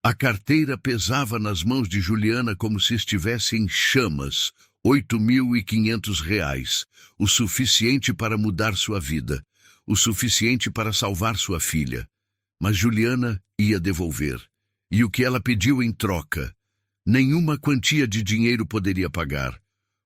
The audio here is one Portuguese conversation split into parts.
A carteira pesava nas mãos de Juliana como se estivesse em chamas. R$ 8.500, o suficiente para mudar sua vida, o suficiente para salvar sua filha. Mas Juliana ia devolver. E o que ela pediu em troca? Nenhuma quantia de dinheiro poderia pagar.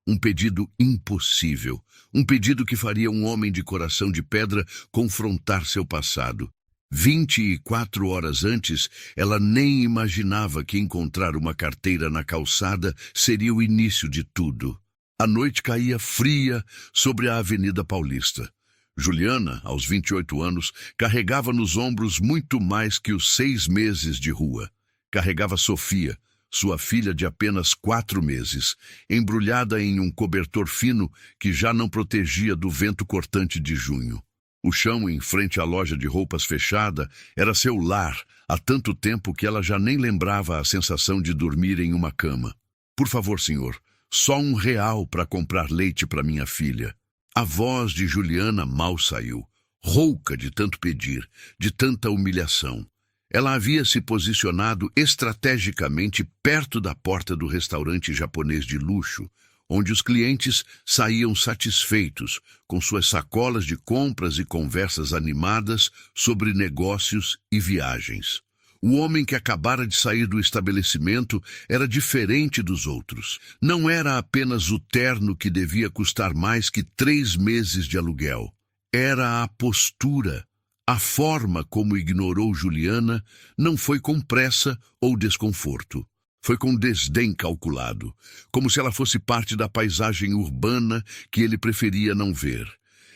Um pedido impossível. Um pedido que faria um homem de coração de pedra confrontar seu passado. 24 horas antes, ela nem imaginava que encontrar uma carteira na calçada seria o início de tudo. A noite caía fria sobre a Avenida Paulista. Juliana, aos 28 anos, carregava nos ombros muito mais que os 6 meses de rua. Carregava Sofia, sua filha de apenas 4 meses, embrulhada em um cobertor fino que já não protegia do vento cortante de junho. O chão em frente à loja de roupas fechada era seu lar há tanto tempo que ela já nem lembrava a sensação de dormir em uma cama. Por favor, senhor, só R$ 1 para comprar leite para minha filha. A voz de Juliana mal saiu, rouca de tanto pedir, de tanta humilhação. Ela havia se posicionado estrategicamente perto da porta do restaurante japonês de luxo, onde os clientes saíam satisfeitos, com suas sacolas de compras e conversas animadas sobre negócios e viagens. O homem que acabara de sair do estabelecimento era diferente dos outros. Não era apenas o terno que devia custar mais que 3 meses de aluguel. Era a postura. A forma como ignorou Juliana não foi com pressa ou desconforto. Foi com desdém calculado, como se ela fosse parte da paisagem urbana que ele preferia não ver.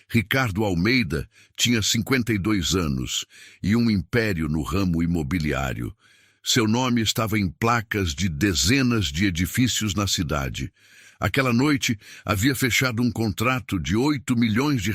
Ricardo Almeida tinha 52 anos e um império no ramo imobiliário. Seu nome estava em placas de dezenas de edifícios na cidade. Aquela noite havia fechado um contrato de R$ 8 milhões.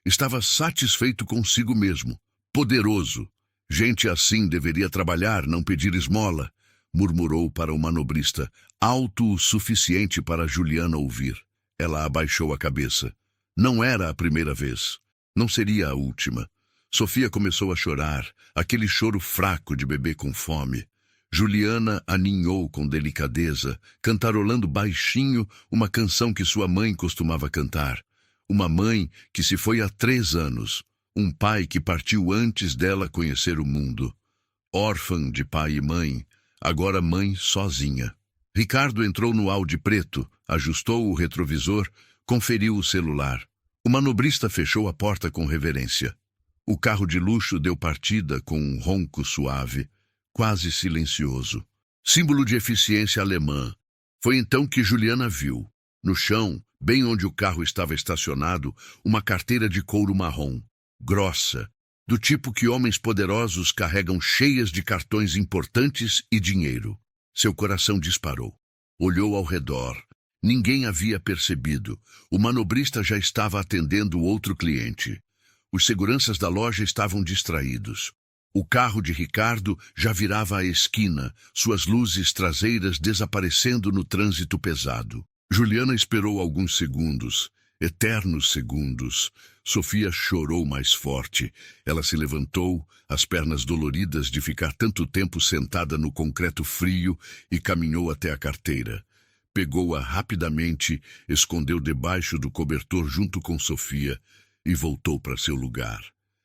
Estava satisfeito consigo mesmo, poderoso. Gente assim deveria trabalhar, não pedir esmola, murmurou para o manobrista, alto o suficiente para Juliana ouvir. Ela abaixou a cabeça. Não era a primeira vez. Não seria a última. Sofia começou a chorar, aquele choro fraco de bebê com fome. Juliana aninhou com delicadeza, cantarolando baixinho uma canção que sua mãe costumava cantar. Uma mãe que se foi há 3 anos. Um pai que partiu antes dela conhecer o mundo. Órfã de pai e mãe, agora mãe sozinha. Ricardo entrou no Audi preto, ajustou o retrovisor, conferiu o celular. O manobrista fechou a porta com reverência. O carro de luxo deu partida com um ronco suave, quase silencioso. Símbolo de eficiência alemã. Foi então que Juliana viu, no chão, bem onde o carro estava estacionado, uma carteira de couro marrom, grossa, do tipo que homens poderosos carregam cheias de cartões importantes e dinheiro. Seu coração disparou. Olhou ao redor. Ninguém havia percebido. O manobrista já estava atendendo outro cliente. Os seguranças da loja estavam distraídos. O carro de Ricardo já virava a esquina, suas luzes traseiras desaparecendo no trânsito pesado. Juliana esperou alguns segundos, eternos segundos. Sofia chorou mais forte. Ela se levantou, as pernas doloridas de ficar tanto tempo sentada no concreto frio, e caminhou até a carteira. Pegou-a rapidamente, escondeu debaixo do cobertor junto com Sofia e voltou para seu lugar.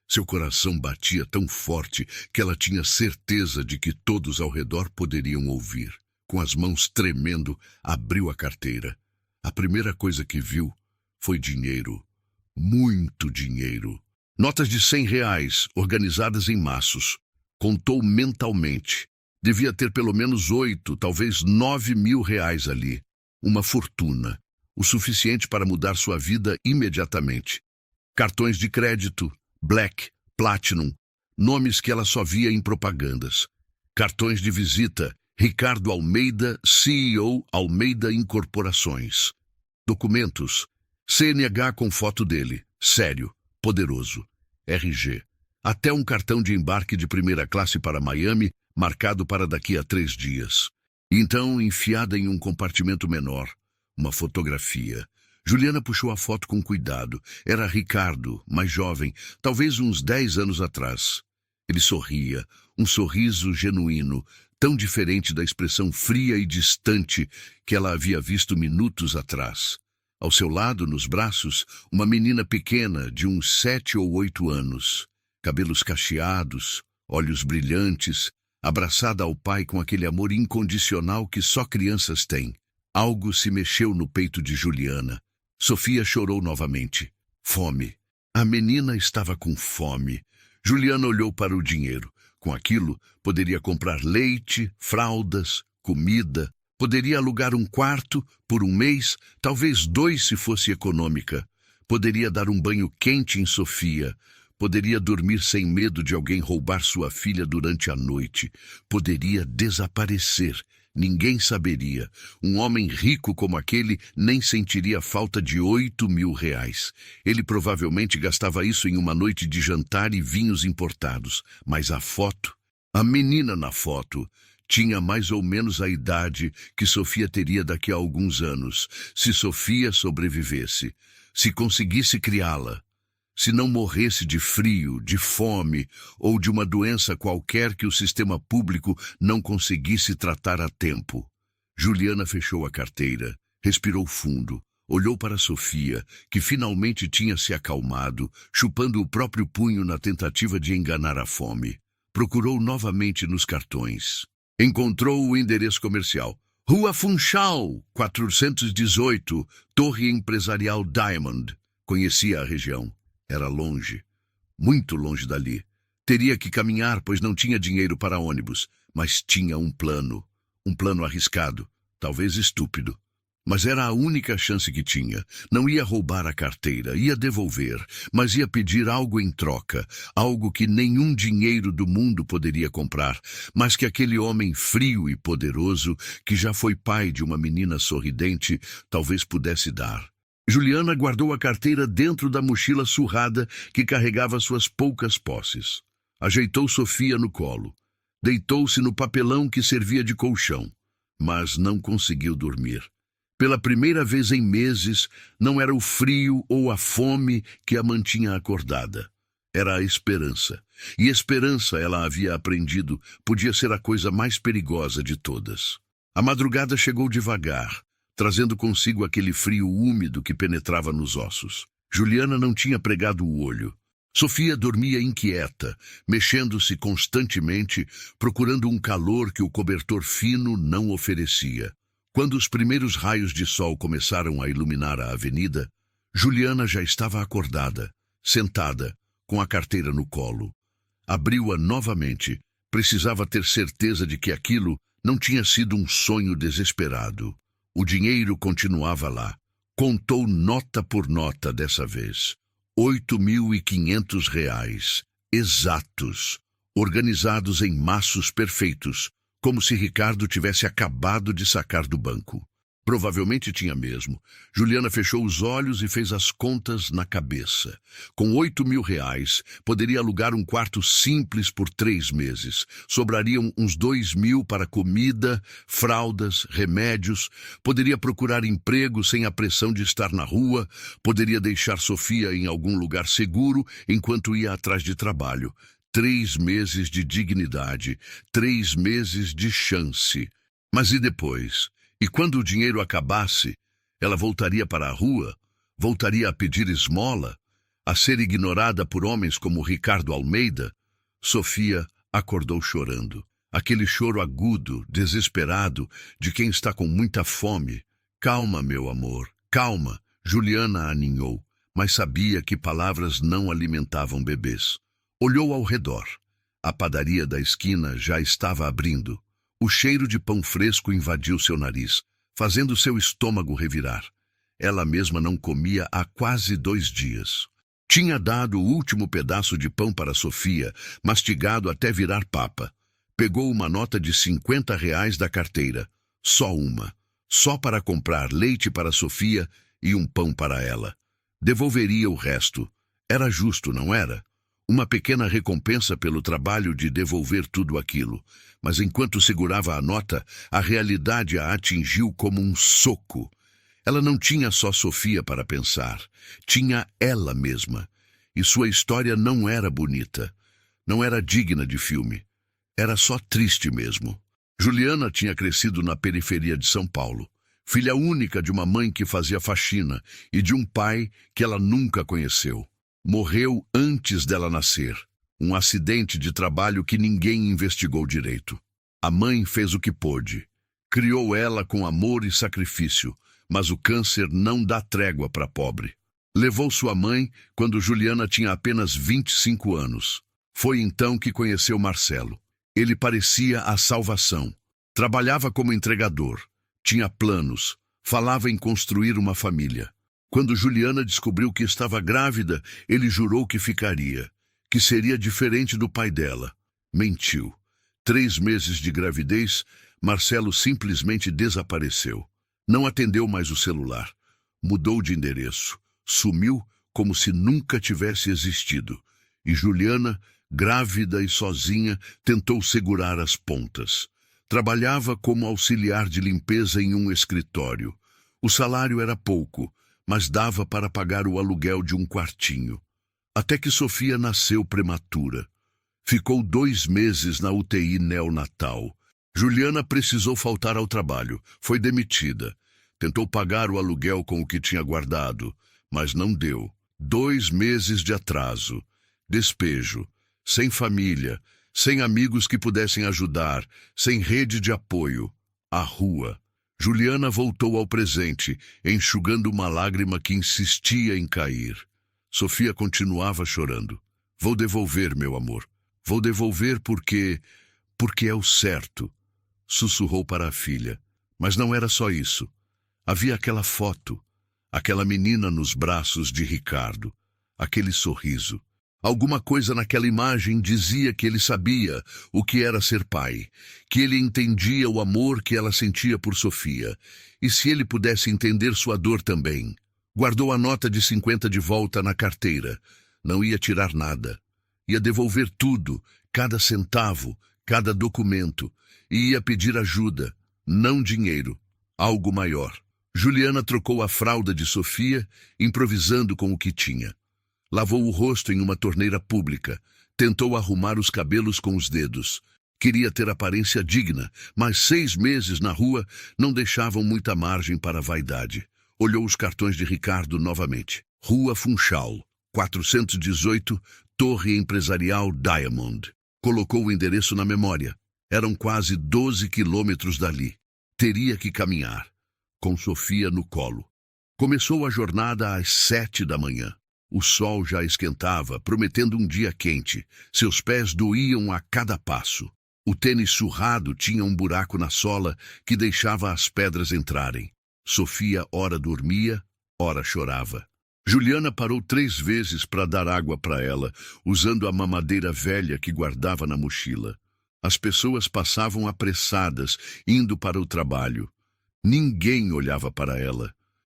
Seu coração batia tão forte que ela tinha certeza de que todos ao redor poderiam ouvir. Com as mãos tremendo, abriu a carteira. A primeira coisa que viu foi dinheiro. Muito dinheiro. Notas de R$ 100, organizadas em maços. Contou mentalmente. Devia ter pelo menos 8, talvez 9 mil reais ali. Uma fortuna. O suficiente para mudar sua vida imediatamente. Cartões de crédito, Black, Platinum, nomes que ela só via em propagandas. Cartões de visita, Ricardo Almeida, CEO Almeida Incorporações. Documentos, CNH com foto dele, sério, poderoso. RG. Até um cartão de embarque de primeira classe para Miami, marcado para daqui a 3 dias. Então, enfiada em um compartimento menor, uma fotografia. Juliana puxou a foto com cuidado. Era Ricardo, mais jovem, talvez uns 10 anos atrás. Ele sorria, um sorriso genuíno, tão diferente da expressão fria e distante que ela havia visto minutos atrás. Ao seu lado, nos braços, uma menina pequena de uns 7 ou 8 anos, cabelos cacheados, olhos brilhantes, abraçada ao pai com aquele amor incondicional que só crianças têm. Algo se mexeu no peito de Juliana. Sofia chorou novamente. Fome. A menina estava com fome. Juliana olhou para o dinheiro. Com aquilo, poderia comprar leite, fraldas, comida. Poderia alugar um quarto por um mês, talvez 2 se fosse econômica. Poderia dar um banho quente em Sofia. Poderia dormir sem medo de alguém roubar sua filha durante a noite. Poderia desaparecer. Ninguém saberia. Um homem rico como aquele nem sentiria falta de 8.000 reais. Ele provavelmente gastava isso em uma noite de jantar e vinhos importados. Mas a foto, a menina na foto, tinha mais ou menos a idade que Sofia teria daqui a alguns anos, se Sofia sobrevivesse, se conseguisse criá-la. Se não morresse de frio, de fome ou de uma doença qualquer que o sistema público não conseguisse tratar a tempo. Juliana fechou a carteira, respirou fundo, olhou para Sofia, que finalmente tinha se acalmado, chupando o próprio punho na tentativa de enganar a fome. Procurou novamente nos cartões. Encontrou o endereço comercial. Rua Funchal, 418, Torre Empresarial Diamond. Conhecia a região. Era longe, muito longe dali. Teria que caminhar, pois não tinha dinheiro para ônibus, mas tinha um plano arriscado, talvez estúpido. Mas era a única chance que tinha. Não ia roubar a carteira, ia devolver, mas ia pedir algo em troca, algo que nenhum dinheiro do mundo poderia comprar, mas que aquele homem frio e poderoso, que já foi pai de uma menina sorridente, talvez pudesse dar. Juliana guardou a carteira dentro da mochila surrada que carregava suas poucas posses. Ajeitou Sofia no colo. Deitou-se no papelão que servia de colchão, mas não conseguiu dormir. Pela primeira vez em meses, não era o frio ou a fome que a mantinha acordada. Era a esperança. E esperança, ela havia aprendido, podia ser a coisa mais perigosa de todas. A madrugada chegou devagar, trazendo consigo aquele frio úmido que penetrava nos ossos. Juliana não tinha pregado o olho. Sofia dormia inquieta, mexendo-se constantemente, procurando um calor que o cobertor fino não oferecia. Quando os primeiros raios de sol começaram a iluminar a avenida, Juliana já estava acordada, sentada, com a carteira no colo. Abriu-a novamente. Precisava ter certeza de que aquilo não tinha sido um sonho desesperado. O dinheiro continuava lá. Contou nota por nota dessa vez. 8.500 reais, exatos, organizados em maços perfeitos, como se Ricardo tivesse acabado de sacar do banco. Provavelmente tinha mesmo. Juliana fechou os olhos e fez as contas na cabeça. Com 8.000 reais, poderia alugar um quarto simples por 3 meses. Sobrariam uns 2.000 para comida, fraldas, remédios. Poderia procurar emprego sem a pressão de estar na rua. Poderia deixar Sofia em algum lugar seguro enquanto ia atrás de trabalho. 3 meses de dignidade, 3 meses de chance. Mas e depois? E quando o dinheiro acabasse, ela voltaria para a rua, voltaria a pedir esmola, a ser ignorada por homens como Ricardo Almeida? Sofia acordou chorando. Aquele choro agudo, desesperado, de quem está com muita fome. Calma, meu amor, calma. Juliana aninhou, mas sabia que palavras não alimentavam bebês. Olhou ao redor. A padaria da esquina já estava abrindo. O cheiro de pão fresco invadiu seu nariz, fazendo seu estômago revirar. Ela mesma não comia há quase 2 dias. Tinha dado o último pedaço de pão para Sofia, mastigado até virar papa. Pegou uma nota de 50 reais da carteira. Só uma. Só para comprar leite para Sofia e um pão para ela. Devolveria o resto. Era justo, não era? Uma pequena recompensa pelo trabalho de devolver tudo aquilo. Mas enquanto segurava a nota, a realidade a atingiu como um soco. Ela não tinha só Sofia para pensar. Tinha ela mesma. E sua história não era bonita. Não era digna de filme. Era só triste mesmo. Juliana tinha crescido na periferia de São Paulo, filha única de uma mãe que fazia faxina e de um pai que ela nunca conheceu. Morreu antes dela nascer. Um acidente de trabalho que ninguém investigou direito. A mãe fez o que pôde. Criou ela com amor e sacrifício, mas o câncer não dá trégua para pobre. Levou sua mãe quando Juliana tinha apenas 25 anos. Foi então que conheceu Marcelo. Ele parecia a salvação. Trabalhava como entregador, tinha planos, falava em construir uma família. Quando Juliana descobriu que estava grávida, ele jurou que ficaria, que seria diferente do pai dela. Mentiu. 3 meses de gravidez, Marcelo simplesmente desapareceu. Não atendeu mais o celular. Mudou de endereço. Sumiu como se nunca tivesse existido. E Juliana, grávida e sozinha, tentou segurar as pontas. Trabalhava como auxiliar de limpeza em um escritório. O salário era pouco, mas dava para pagar o aluguel de um quartinho. Até que Sofia nasceu prematura. Ficou 2 meses na UTI neonatal. Juliana precisou faltar ao trabalho. Foi demitida. Tentou pagar o aluguel com o que tinha guardado, mas não deu. 2 meses de atraso. Despejo. Sem família. Sem amigos que pudessem ajudar. Sem rede de apoio. A rua. Juliana voltou ao presente, enxugando uma lágrima que insistia em cair. Sofia continuava chorando. Vou devolver, meu amor. Vou devolver porque é o certo. Sussurrou para a filha. Mas não era só isso. Havia aquela foto. Aquela menina nos braços de Ricardo. Aquele sorriso. Alguma coisa naquela imagem dizia que ele sabia o que era ser pai, que ele entendia o amor que ela sentia por Sofia, e se ele pudesse entender sua dor também. Guardou a nota de 50 de volta na carteira. Não ia tirar nada. Ia devolver tudo, cada centavo, cada documento, e ia pedir ajuda, não dinheiro, algo maior. Juliana trocou a fralda de Sofia, improvisando com o que tinha. Lavou o rosto em uma torneira pública. Tentou arrumar os cabelos com os dedos. Queria ter aparência digna, mas 6 meses na rua não deixavam muita margem para a vaidade. Olhou os cartões de Ricardo novamente. Rua Funchal, 418, Torre Empresarial Diamond. Colocou o endereço na memória. Eram quase 12 quilômetros dali. Teria que caminhar, com Sofia no colo. Começou a jornada às 7 da manhã. O sol já esquentava, prometendo um dia quente. Seus pés doíam a cada passo. O tênis surrado tinha um buraco na sola que deixava as pedras entrarem. Sofia ora dormia, ora chorava. Juliana parou 3 vezes para dar água para ela, usando a mamadeira velha que guardava na mochila. As pessoas passavam apressadas, indo para o trabalho. Ninguém olhava para ela.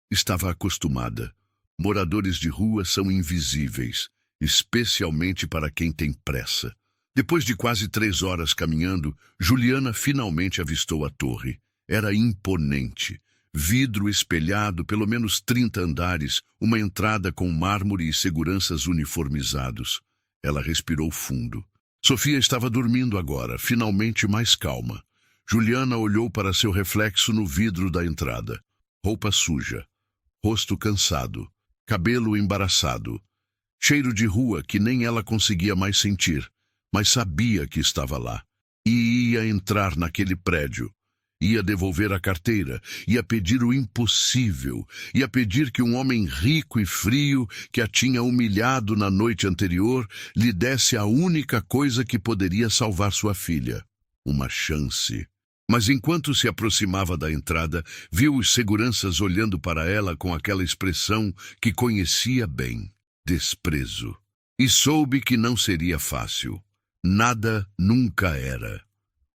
Estava acostumada. Moradores de rua são invisíveis, especialmente para quem tem pressa. Depois de quase 3 horas caminhando, Juliana finalmente avistou a torre. Era imponente. Vidro espelhado, pelo menos 30 andares, uma entrada com mármore e seguranças uniformizados. Ela respirou fundo. Sofia estava dormindo agora, finalmente mais calma. Juliana olhou para seu reflexo no vidro da entrada. Roupa suja, rosto cansado, cabelo embaraçado, cheiro de rua que nem ela conseguia mais sentir, mas sabia que estava lá. E ia entrar naquele prédio. Ia devolver a carteira, ia pedir o impossível, ia pedir que um homem rico e frio, que a tinha humilhado na noite anterior, lhe desse a única coisa que poderia salvar sua filha. Uma chance. Mas enquanto se aproximava da entrada, viu os seguranças olhando para ela com aquela expressão que conhecia bem, desprezo. E soube que não seria fácil. Nada nunca era.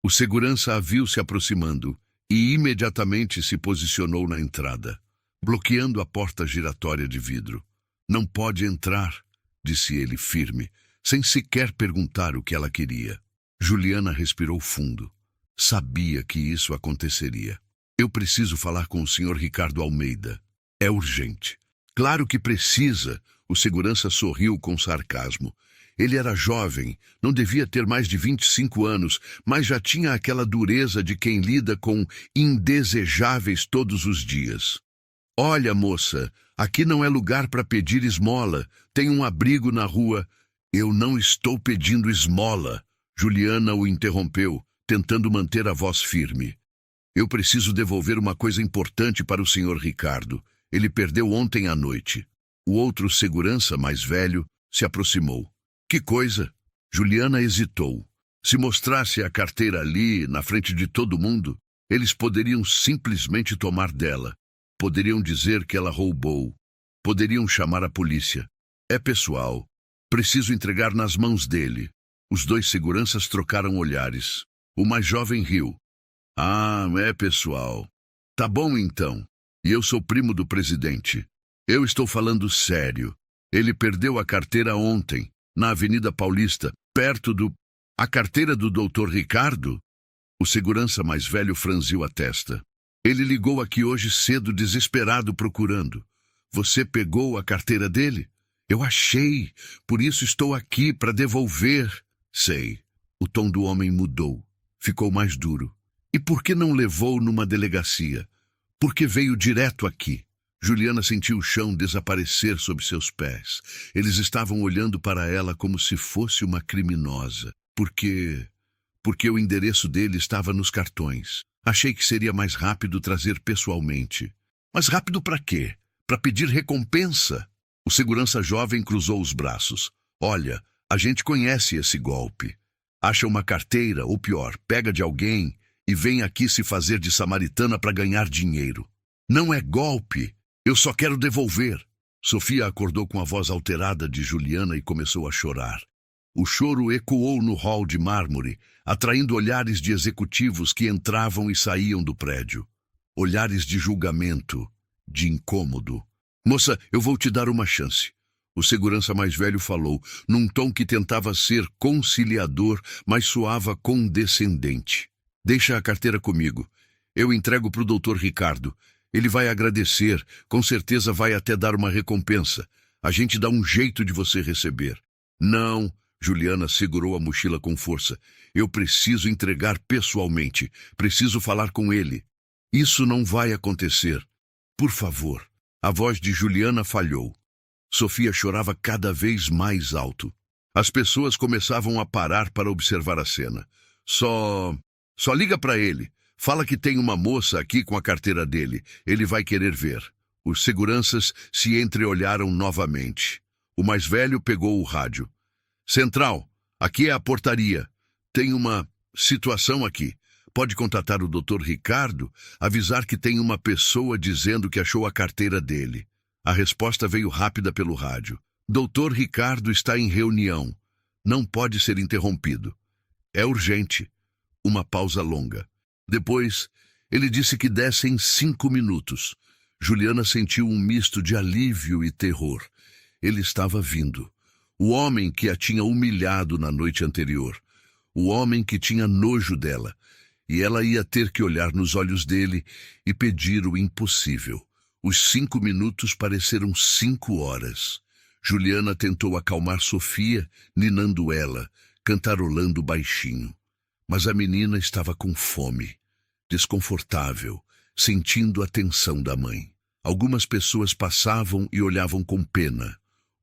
O segurança a viu se aproximando e imediatamente se posicionou na entrada, bloqueando a porta giratória de vidro. Não pode entrar, disse ele firme, sem sequer perguntar o que ela queria. Juliana respirou fundo. Sabia que isso aconteceria. Eu preciso falar com o Sr. Ricardo Almeida. É urgente. Claro que precisa, o segurança sorriu com sarcasmo. Ele era jovem, não devia ter mais de 25 anos, mas já tinha aquela dureza de quem lida com indesejáveis todos os dias. Olha, moça, aqui não é lugar para pedir esmola. Tem um abrigo na rua. Eu não estou pedindo esmola. Juliana o interrompeu, tentando manter a voz firme. Eu preciso devolver uma coisa importante para o senhor Ricardo. Ele perdeu ontem à noite. O outro segurança, mais velho, se aproximou. Que coisa? Juliana hesitou. Se mostrasse a carteira ali, na frente de todo mundo, eles poderiam simplesmente tomar dela. Poderiam dizer que ela roubou. Poderiam chamar a polícia. É pessoal. Preciso entregar nas mãos dele. Os dois seguranças trocaram olhares. O mais jovem riu. Ah, é pessoal. Tá bom então. E eu sou primo do presidente. Eu estou falando sério. Ele perdeu a carteira ontem, na Avenida Paulista, perto do... A carteira do Dr. Ricardo? O segurança mais velho franziu a testa. Ele ligou aqui hoje cedo, desesperado, procurando. Você pegou a carteira dele? Eu achei, por isso estou aqui para devolver. Sei. O tom do homem mudou. Ficou mais duro. E por que não levou numa delegacia? Por que veio direto aqui? Juliana sentiu o chão desaparecer sob seus pés. Eles estavam olhando para ela como se fosse uma criminosa. Porque o endereço dele estava nos cartões. Achei que seria mais rápido trazer pessoalmente. Mas rápido para quê? Para pedir recompensa? O segurança jovem cruzou os braços. Olha, a gente conhece esse golpe. Acha uma carteira, ou pior, pega de alguém e vem aqui se fazer de samaritana para ganhar dinheiro. Não é golpe. Eu só quero devolver. Sofia acordou com a voz alterada de Juliana e começou a chorar. O choro ecoou no hall de mármore, atraindo olhares de executivos que entravam e saíam do prédio. Olhares de julgamento, de incômodo. Moça, eu vou te dar uma chance. O segurança mais velho falou, num tom que tentava ser conciliador, mas soava condescendente. Deixa a carteira comigo. Eu entrego para o Dr. Ricardo. Ele vai agradecer, com certeza vai até dar uma recompensa. A gente dá um jeito de você receber. Não, Juliana segurou a mochila com força. Eu preciso entregar pessoalmente. Preciso falar com ele. Isso não vai acontecer. Por favor. A voz de Juliana falhou. Sofia chorava cada vez mais alto. As pessoas começavam a parar para observar a cena. Só liga para ele. Fala que tem uma moça aqui com a carteira dele. Ele vai querer ver. Os seguranças se entreolharam novamente. O mais velho pegou o rádio. Central, aqui é a portaria. Tem uma situação aqui. Pode contatar o Dr. Ricardo, avisar que tem uma pessoa dizendo que achou a carteira dele. A resposta veio rápida pelo rádio. Dr. Ricardo está em reunião. Não pode ser interrompido. É urgente. Uma pausa longa. Depois, ele disse que dessem 5 minutos. Juliana sentiu um misto de alívio e terror. Ele estava vindo. O homem que a tinha humilhado na noite anterior. O homem que tinha nojo dela. E ela ia ter que olhar nos olhos dele e pedir o impossível. Os 5 minutos pareceram 5 horas. Juliana tentou acalmar Sofia, ninando ela, cantarolando baixinho. Mas a menina estava com fome, desconfortável, sentindo a tensão da mãe. Algumas pessoas passavam e olhavam com pena,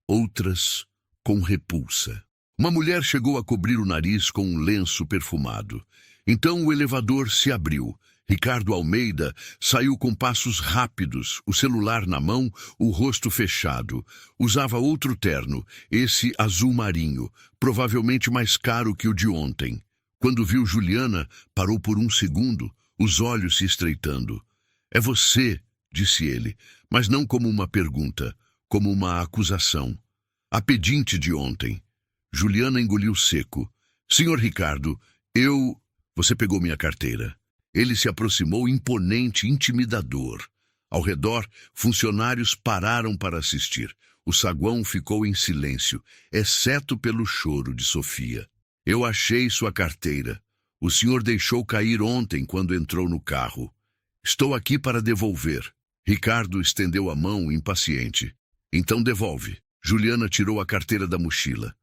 outras com repulsa. Uma mulher chegou a cobrir o nariz com um lenço perfumado. Então o elevador se abriu. Ricardo Almeida saiu com passos rápidos, o celular na mão, o rosto fechado. Usava outro terno, esse azul marinho, provavelmente mais caro que o de ontem. Quando viu Juliana, parou por um segundo, os olhos se estreitando. É você, disse ele, mas não como uma pergunta, como uma acusação. A pedinte de ontem. Juliana engoliu seco. Senhor Ricardo, Você pegou minha carteira. Ele se aproximou imponente, intimidador. Ao redor, funcionários pararam para assistir. O saguão ficou em silêncio, exceto pelo choro de Sofia. Eu achei sua carteira. O senhor deixou cair ontem quando entrou no carro. Estou aqui para devolver. Ricardo estendeu a mão, impaciente. Então devolve. Juliana tirou a carteira da mochila.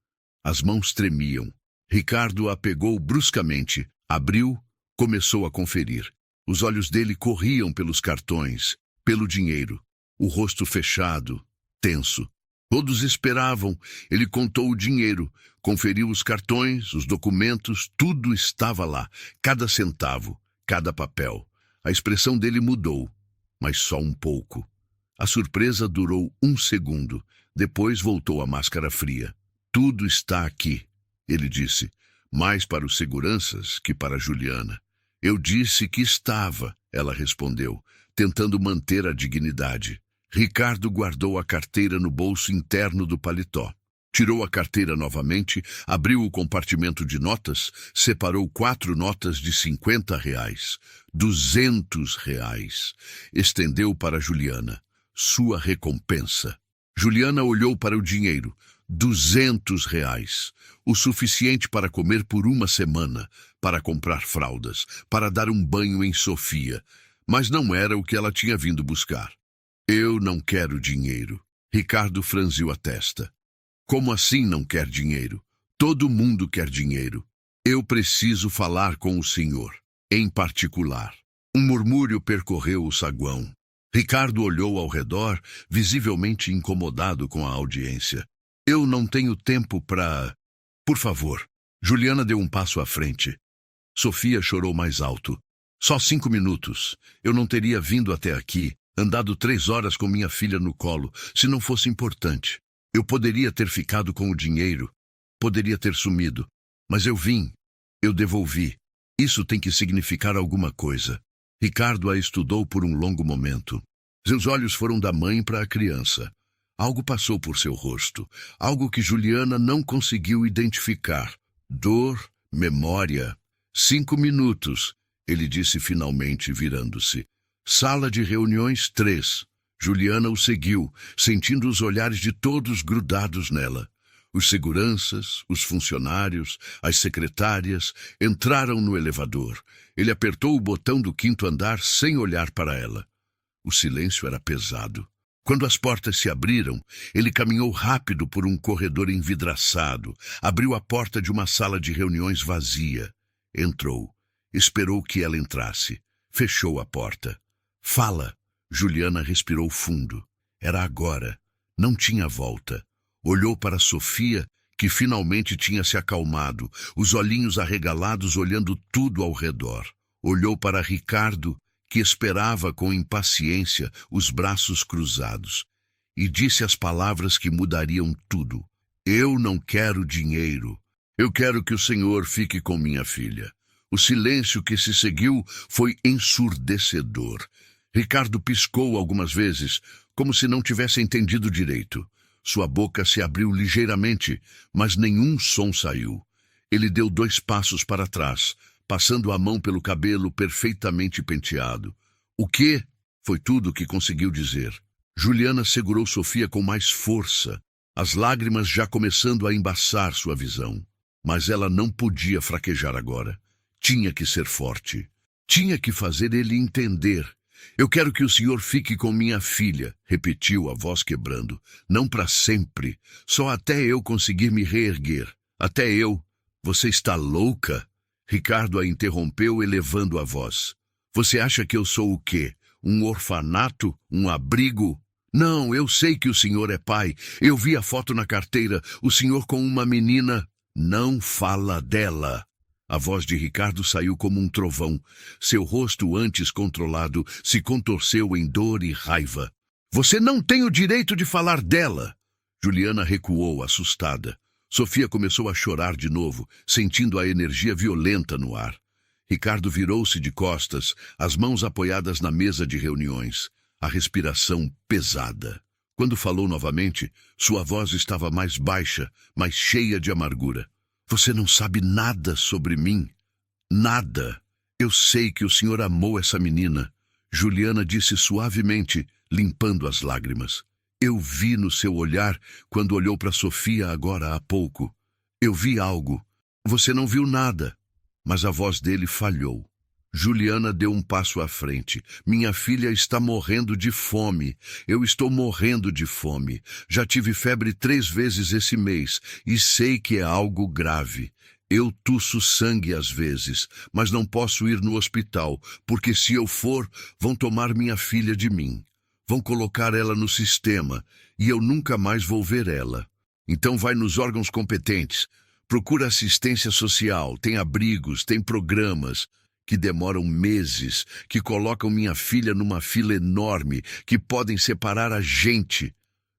As mãos tremiam. Ricardo a pegou bruscamente, abriu, começou a conferir. Os olhos dele corriam pelos cartões, pelo dinheiro. O rosto fechado, tenso. Todos esperavam. Ele contou o dinheiro, conferiu os cartões, os documentos, tudo estava lá. Cada centavo, cada papel. A expressão dele mudou, mas só um pouco. A surpresa durou 1 segundo. Depois voltou a máscara fria. Tudo está aqui, ele disse, mais para os seguranças que para Juliana. Eu disse que estava, ela respondeu, tentando manter a dignidade. Ricardo guardou a carteira no bolso interno do paletó. Tirou a carteira novamente, abriu o compartimento de notas, separou 4 notas de R$ 50, R$ 200. Estendeu para Juliana. Sua recompensa. Juliana olhou para o dinheiro. R$ 200. O suficiente para comer por 1 semana, para comprar fraldas, para dar um banho em Sofia. Mas não era o que ela tinha vindo buscar. Eu não quero dinheiro. Ricardo franziu a testa. Como assim não quer dinheiro? Todo mundo quer dinheiro. Eu preciso falar com o senhor, em particular. Um murmúrio percorreu o saguão. Ricardo olhou ao redor, visivelmente incomodado com a audiência. Eu não tenho tempo para... Por favor. Juliana deu um passo à frente. Sofia chorou mais alto. Só 5 minutos. Eu não teria vindo até aqui, andado 3 horas com minha filha no colo, se não fosse importante. Eu poderia ter ficado com o dinheiro, poderia ter sumido, mas eu vim, eu devolvi. Isso tem que significar alguma coisa. Ricardo a estudou por um longo momento. Seus olhos foram da mãe para a criança. Algo passou por seu rosto, algo que Juliana não conseguiu identificar. Dor, memória. 5 minutos, ele disse finalmente, virando-se. Sala de reuniões 3. Juliana o seguiu, sentindo os olhares de todos grudados nela. Os seguranças, os funcionários, as secretárias entraram no elevador. Ele apertou o botão do 5º andar sem olhar para ela. O silêncio era pesado. Quando as portas se abriram, ele caminhou rápido por um corredor envidraçado, abriu a porta de uma sala de reuniões vazia. Entrou. Esperou que ela entrasse. Fechou a porta. Fala! Juliana respirou fundo. Era agora. Não tinha volta. Olhou para Sofia, que finalmente tinha se acalmado, os olhinhos arregalados olhando tudo ao redor. Olhou para Ricardo, que esperava com impaciência, os braços cruzados, e disse as palavras que mudariam tudo. Eu não quero dinheiro. Eu quero que o senhor fique com minha filha. O silêncio que se seguiu foi ensurdecedor. Ricardo piscou algumas vezes, como se não tivesse entendido direito. Sua boca se abriu ligeiramente, mas nenhum som saiu. Ele deu 2 passos para trás, passando a mão pelo cabelo perfeitamente penteado. O quê? Foi tudo o que conseguiu dizer. Juliana segurou Sofia com mais força, as lágrimas já começando a embaçar sua visão. Mas ela não podia fraquejar agora. Tinha que ser forte. Tinha que fazer ele entender. Eu quero que o senhor fique com minha filha, repetiu a voz quebrando. Não para sempre, só até eu conseguir me reerguer. Até eu. Você está louca? Ricardo a interrompeu, elevando a voz. Você acha que eu sou o quê? Um orfanato? Um abrigo? Não, eu sei que o senhor é pai. Eu vi a foto na carteira. O senhor com uma menina. Não fala dela. A voz de Ricardo saiu como um trovão. Seu rosto, antes controlado, se contorceu em dor e raiva. Você não tem o direito de falar dela! Juliana recuou, assustada. Sofia começou a chorar de novo, sentindo a energia violenta no ar. Ricardo virou-se de costas, as mãos apoiadas na mesa de reuniões, a respiração pesada. Quando falou novamente, sua voz estava mais baixa, mais cheia de amargura. Você não sabe nada sobre mim. Nada. Eu sei que o senhor amou essa menina. Juliana disse suavemente, limpando as lágrimas. Eu vi no seu olhar quando olhou para Sofia agora há pouco. Eu vi algo. Você não viu nada. Mas a voz dele falhou. Juliana deu um passo à frente. Minha filha está morrendo de fome. Eu estou morrendo de fome. Já tive febre 3 vezes esse mês e sei que é algo grave. Eu tuço sangue às vezes, mas não posso ir no hospital, porque se eu for, vão tomar minha filha de mim. Vão colocar ela no sistema e eu nunca mais vou ver ela. Então vai nos órgãos competentes. Procura assistência social, tem abrigos, tem programas que demoram meses, que colocam minha filha numa fila enorme, que podem separar a gente.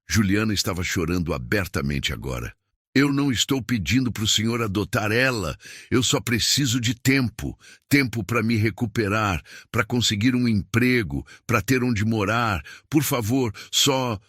Juliana estava chorando abertamente agora. Eu não estou pedindo para o senhor adotar ela, eu só preciso de tempo. Tempo para me recuperar, para conseguir um emprego, para ter onde morar. Por favor, só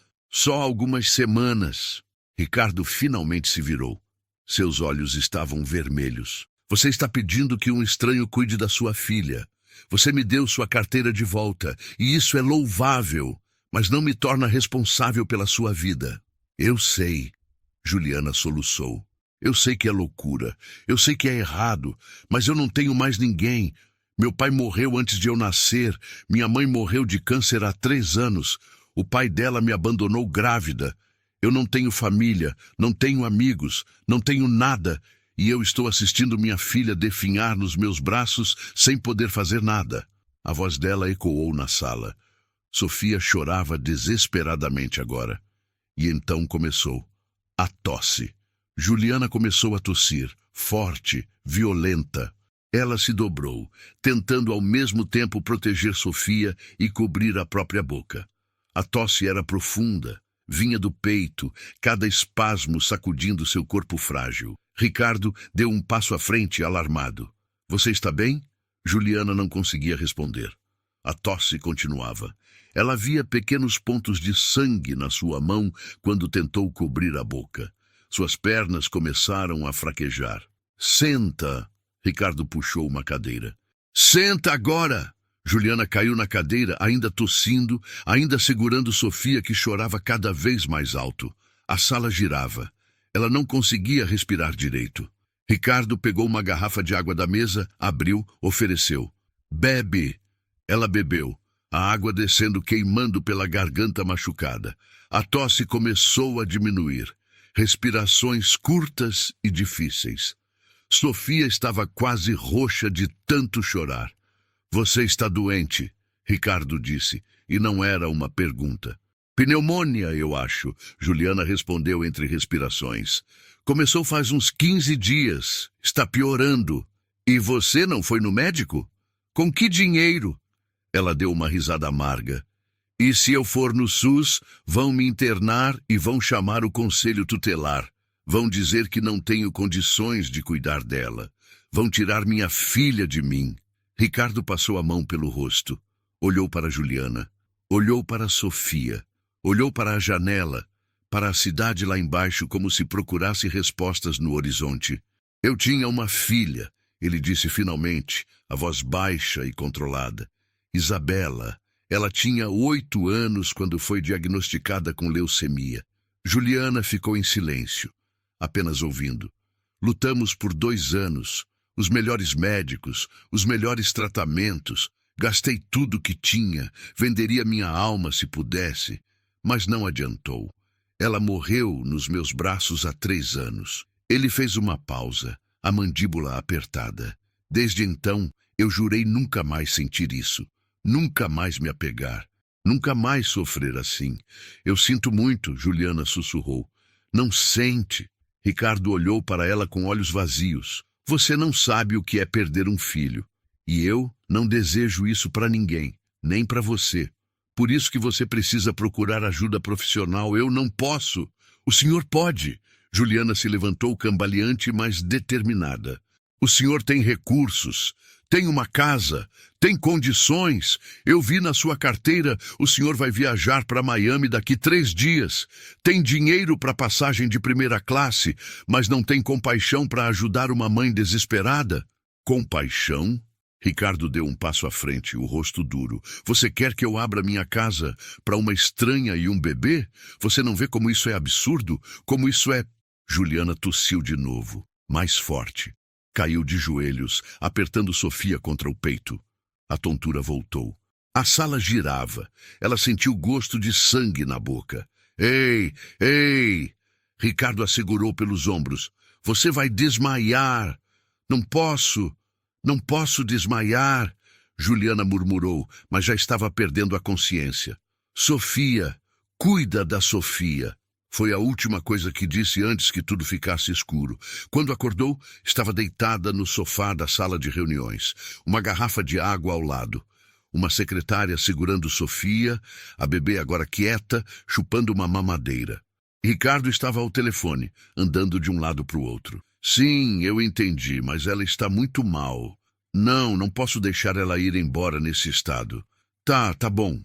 algumas semanas. Ricardo finalmente se virou. Seus olhos estavam vermelhos. Você está pedindo que um estranho cuide da sua filha. Você me deu sua carteira de volta, e isso é louvável, mas não me torna responsável pela sua vida. Eu sei, Juliana soluçou. Eu sei que é loucura, eu sei que é errado, mas eu não tenho mais ninguém. Meu pai morreu antes de eu nascer, minha mãe morreu de câncer há 3 anos. O pai dela me abandonou grávida. Eu não tenho família, não tenho amigos, não tenho nada. E eu estou assistindo minha filha definhar nos meus braços sem poder fazer nada. A voz dela ecoou na sala. Sofia chorava desesperadamente agora. E então começou a tosse. Juliana começou a tossir, forte, violenta. Ela se dobrou, tentando ao mesmo tempo proteger Sofia e cobrir a própria boca. A tosse era profunda, vinha do peito, cada espasmo sacudindo seu corpo frágil. Ricardo deu um passo à frente, alarmado. Você está bem? Juliana não conseguia responder. A tosse continuava. Ela via pequenos pontos de sangue na sua mão quando tentou cobrir a boca. Suas pernas começaram a fraquejar. Senta! Ricardo puxou uma cadeira. Senta agora! Juliana caiu na cadeira, ainda tossindo, ainda segurando Sofia, que chorava cada vez mais alto. A sala girava. Ela não conseguia respirar direito. Ricardo pegou uma garrafa de água da mesa, abriu, ofereceu. Bebe! Ela bebeu, a água descendo queimando pela garganta machucada. A tosse começou a diminuir. Respirações curtas e difíceis. Sofia estava quase roxa de tanto chorar. Você está doente, Ricardo disse, e não era uma pergunta. Pneumonia, eu acho, Juliana respondeu entre respirações. Começou faz uns 15 dias. Está piorando. E você não foi no médico? Com que dinheiro? Ela deu uma risada amarga. E se eu for no SUS, vão me internar e vão chamar o conselho tutelar. Vão dizer que não tenho condições de cuidar dela. Vão tirar minha filha de mim. Ricardo passou a mão pelo rosto. Olhou para Juliana. Olhou para Sofia. Olhou para a janela, para a cidade lá embaixo, como se procurasse respostas no horizonte. Eu tinha uma filha, ele disse finalmente, a voz baixa e controlada. Isabela. Ela tinha 8 anos quando foi diagnosticada com leucemia. Juliana ficou em silêncio, apenas ouvindo. Lutamos por 2 anos, os melhores médicos, os melhores tratamentos. Gastei tudo que tinha, venderia minha alma se pudesse. Mas não adiantou. Ela morreu nos meus braços há 3 anos. Ele fez uma pausa, a mandíbula apertada. Desde então, eu jurei nunca mais sentir isso. Nunca mais me apegar. Nunca mais sofrer assim. Eu sinto muito, Juliana sussurrou. Não sente. Ricardo olhou para ela com olhos vazios. Você não sabe o que é perder um filho. E eu não desejo isso para ninguém, nem para você. Por isso que você precisa procurar ajuda profissional. Eu não posso. O senhor pode. Juliana se levantou cambaleante, mas determinada. O senhor tem recursos, tem uma casa, tem condições. Eu vi na sua carteira, o senhor vai viajar para Miami daqui 3 dias. Tem dinheiro para passagem de 1ª classe, mas não tem compaixão para ajudar uma mãe desesperada? Compaixão? Ricardo deu um passo à frente, o rosto duro. Você quer que eu abra minha casa para uma estranha e um bebê? Você não vê como isso é absurdo? Como isso é... Juliana tossiu de novo, mais forte. Caiu de joelhos, apertando Sofia contra o peito. A tontura voltou. A sala girava. Ela sentiu gosto de sangue na boca. Ei, ei! Ricardo a segurou pelos ombros. Você vai desmaiar. Não posso desmaiar. Juliana murmurou, mas já estava perdendo a consciência. Sofia, cuida da Sofia. Foi a última coisa que disse antes que tudo ficasse escuro. Quando acordou, estava deitada no sofá da sala de reuniões, uma garrafa de água ao lado. Uma secretária segurando Sofia, a bebê agora quieta, chupando uma mamadeira. Ricardo estava ao telefone, andando de um lado para o outro. Sim, eu entendi, mas ela está muito mal. Não posso deixar ela ir embora nesse estado. Tá bom.